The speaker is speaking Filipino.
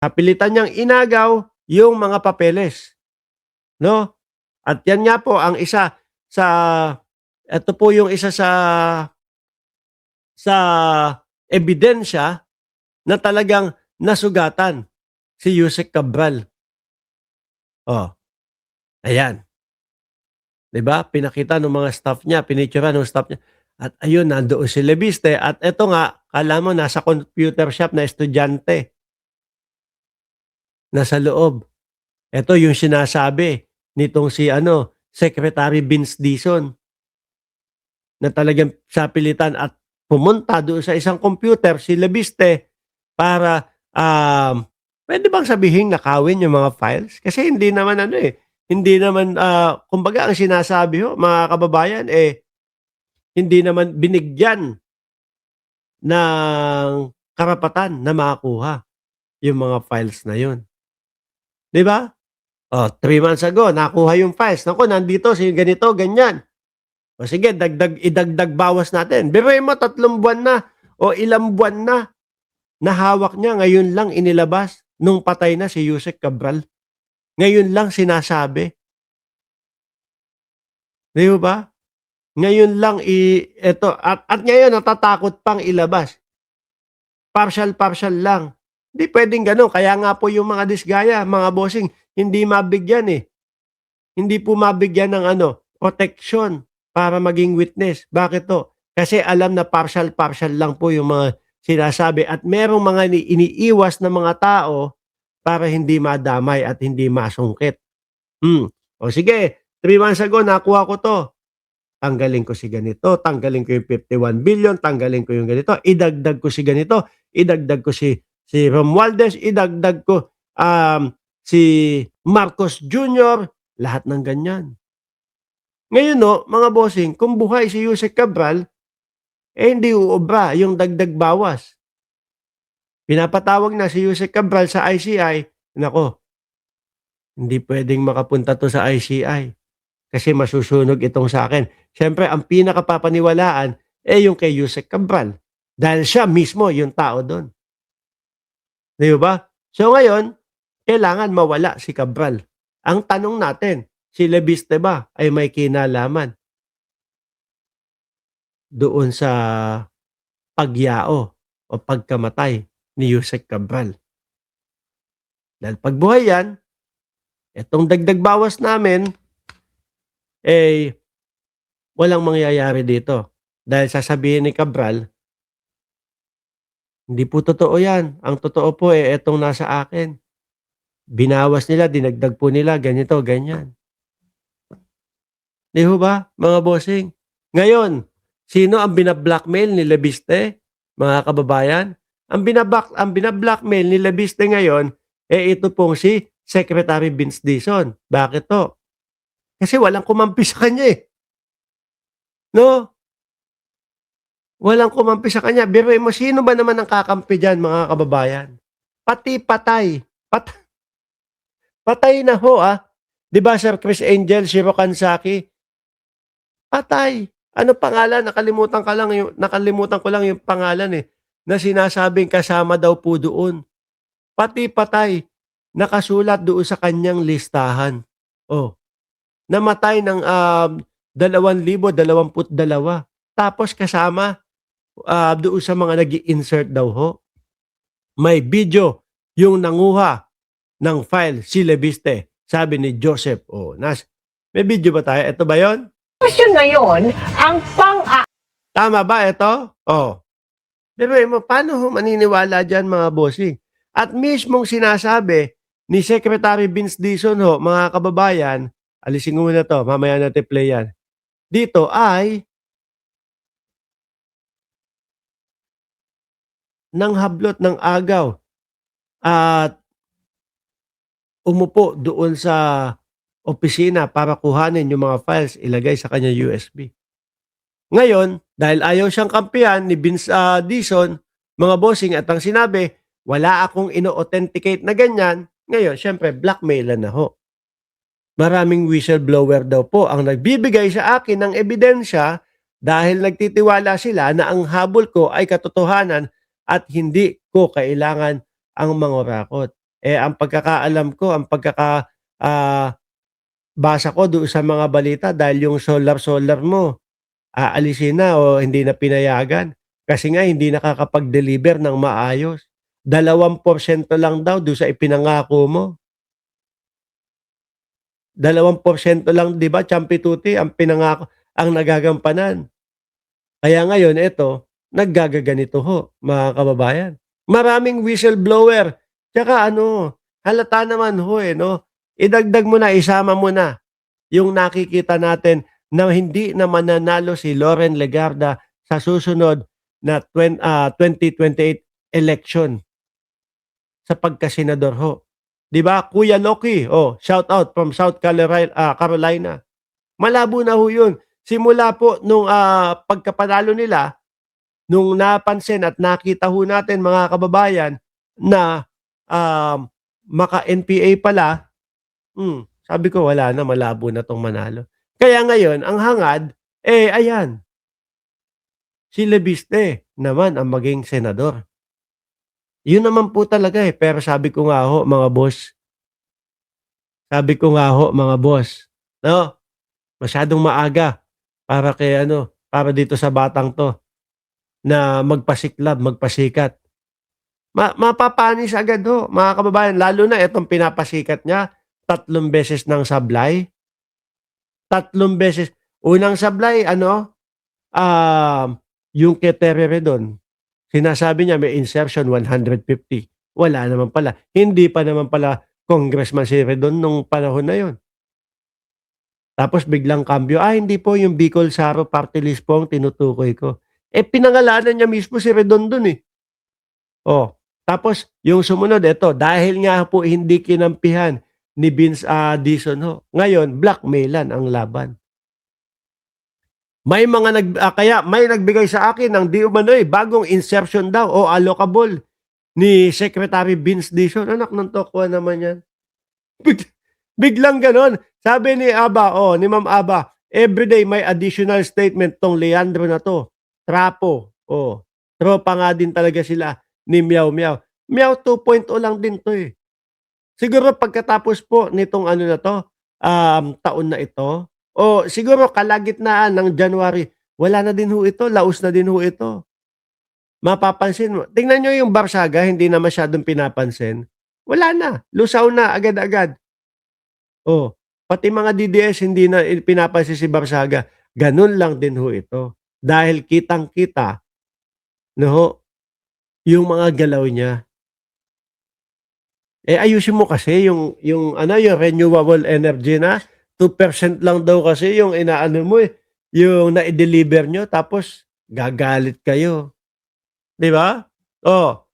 Napilitan niyang inagaw yung mga papeles, 'no? At yan nga po ang isa sa eto po yung isa sa ebidensya na talagang nasugatan si Yusek Cabral. Oh, ayan, 'di ba? Pinakita nung mga staff niya, pinicturan nung staff niya at ayun nandoon si Leviste at eto nga akala mo nasa computer shop na estudyante, nasa loob. Eto yung sinasabi nitong si ano, Secretary Vince Dizon na talagang sapilitan at pumunta doon sa isang computer si Leviste para, puwede bang sabihing nakawin yung mga files? Kasi hindi naman ano, eh, hindi naman, kumbaga ang sinasabi ho mga kababayan, eh, hindi naman binigyan ng karapatan na makakuha yung mga files na yun, 'di ba? Oh, 3 months ago nakuha yung files, naku nandito si ganito, ganyan. O sige idagdag bawas natin. Biruin mo 3 buwan na o ilang buwan na na hawak niya ngayon lang inilabas nung patay na si Yusek Cabral. Ngayon lang sinasabi, 'di ba? Ngayon lang eto at ngayon natatakot pang ilabas. Partial lang. Hindi puwedeng gano'n. Kaya nga po yung mga disgaya, mga bossing, hindi mabigyan, eh. Hindi po mabigyan ng ano, proteksyon para maging witness. Bakit 'to? Kasi alam na partial lang po yung mga sinasabi at merong mga iniiwas na mga tao para hindi madamay at hindi masungkit. O sige, 3 months ago nakuha ko 'to, tanggalin ko si ganito, tanggalin ko yung 51 billion, tanggalin ko yung ganito, idagdag ko si ganito, idagdag ko si Romualdez, idagdag ko, si Marcos Jr., lahat ng ganyan. Ngayon 'no, mga bossing, kung buhay si Yusek Cabral, eh, hindi uubra yung dagdag bawas. Pinapatawag na si Yusek Cabral sa ICI, naku, hindi puwedeng makapunta 'to sa ICI kasi masusunog itong sa'kin. Siyempre ang pinakapapaniwalaan, eh, yung kay Yusek Cabral dahil siya mismo yung tao dun, 'di ba? So ngayon, kailangan mawala si Cabral. Ang tanong natin, si Leviste ba ay may kinalaman doon sa pagyao o pagkamatay ni Yusek Cabral? Dahil 'pag buhay 'yan, itong dagdag bawas namin, eh, walang mangyayari dito. Dahil sasabihin ni Cabral, "Hindi po totoo 'yan, ang totoo po, eh, itong nasa akin. Binawas nila, dinagdag po nila, ganito, ganyan." 'Di ho ba, mga bossing? Ngayon, sino ang bina-blackmail ni Leviste, mga kababayan? Ang bina-blackmail ni Leviste ngayon, eh, ito pong si Secretary Vince Dizon. Bakit 'to? Kasi walang kumampi sa kanya, eh, 'no? Walang kumampi sa kanya. Biruin mo, sino ba naman ang kakampi diyan, mga kababayan? Pati patay. Patay na ho, 'Di ba Sir Chris Angel, Shiro Kansaki, patay. Ano pangalan? Nakalimutan ko lang yung pangalan, eh, na sinasabing kasama daw po doon. Pati patay, nakasulat doon sa kanyang listahan. Oh, namatay ng, 2022 tapos kasama, doon sa mga nag-i-insert daw ho. May video yung nanguha ng file si Leviste, sabi ni Joseph. Oh, may video ba tayo? Ito ba yon? Question ngayon, ang Tama ba ito? Oh. Biruin mo, paano ho maniniwala diyan, mga bossing? At mismong sinasabi ni Secretary Vince Dizon ho, mga kababayan, alisin ko muna 'to, mamaya natin play yan. Dito ay nanghablot ng agaw at umupo doon sa opisina para kuhanin yung mga files, ilagay sa kanyang USB. Ngayon, dahil ayaw siyang kampihan ni Vince, Dizon, mga bossing, at ang sinabi, wala akong ino-authenticate na ganyan, ngayon siyempre blackmailan na ho. Maraming whistleblower daw po ang nagbibigay sa akin ng ebidensya dahil nagtitiwala sila na ang habol ko ay katotohanan at hindi ko kailangan ang mangurakot. ang pagkakaalam ko, ah, basa ko doon sa mga balita dahil yung solar mo aalisin na o hindi na pinayagan kasi nga hindi nakakapag-deliver ng maayos. 2% lang daw do'n sa ipinangako mo. 2% lang 'di ba, Champi Tuti ang pinangako ang nagagampanan. Kaya ngayon eto, naggagaganito ho, mga kababayan. Maraming whistleblower, tsaka ano, halata naman ho, 'no, idagdag mo na, isama mo na yung nakikita natin na hindi na mananalo si Loren Legarda sa susunod na 2028 election sa pagkasenador ho. 'Di ba, Kuya Loki, oh, shout out from South Carolina. Malabo na ho 'yun. Simula po nung, pagkapanalo nila, nung napansin at nakita ho natin mga kababayan na, maka-NPA pala, sabi ko wala na, malabo na 'tong manalo. Kaya ngayon ang hangad, ayan, si Lebiste naman ang maging senador. 'Yun naman po talaga, pero sabi ko nga ho mga boss, no, masyadong maaga para kay ano, para dito sa batang 'to na magpasiklab, magpasikat. Mapapanis agad ho mga kababayan, lalo na itong pinapasikat niya, 3 beses ng sablay, 3 beses. Unang sablay ano, yung kay Tere Redon, sinasabi niya may insertion 150, wala naman pala. Hindi pa naman pala congressman si Redon nung panahon na yun. Tapos biglang kambyo, hindi po yung Bicol Saro party list po ang tinutukoy ko. Pinangalanan niya mismo si Redon dun, eh. Oh, tapos yung sumunod eto, dahil nga po hindi kinampihan ni Vince, Dizon ho, ngayon blackmailan ang laban. Kaya may nagbigay sa akin ng di umano'y bagong insertion daw o allocable ni Secretary Vince Dizon. Anak ng tokwa naman yan. Big biglang gano'n. Sabi ni ni Ma'am Aba, "Everyday may additional statement 'tong Leandro na 'to. Trapo." Tropa nga din talaga sila ni Meow Meow. Meow 2.0 lang din 'to, eh. Siguro pagkatapos po nitong ano na 'to, taon na ito o siguro kalagitnaan ng January, wala na din ho ito, laos na din ho ito. Mapapansin mo tingnan niyo yung Barsaga, hindi na masyadong pinapansin. Wala na, lusaw na agad-agad. Pati mga DDS hindi na pinapansin si Barsaga. Gano'n lang din ho ito. Dahil kitang-kita, 'no ho, yung mga galaw niya. Ayusin mo kasi yung ano, yung renewable energy na 2% lang daw kasi yung inaano mo, yung nai-deliver niyo tapos gagalit kayo, 'di ba? Oh,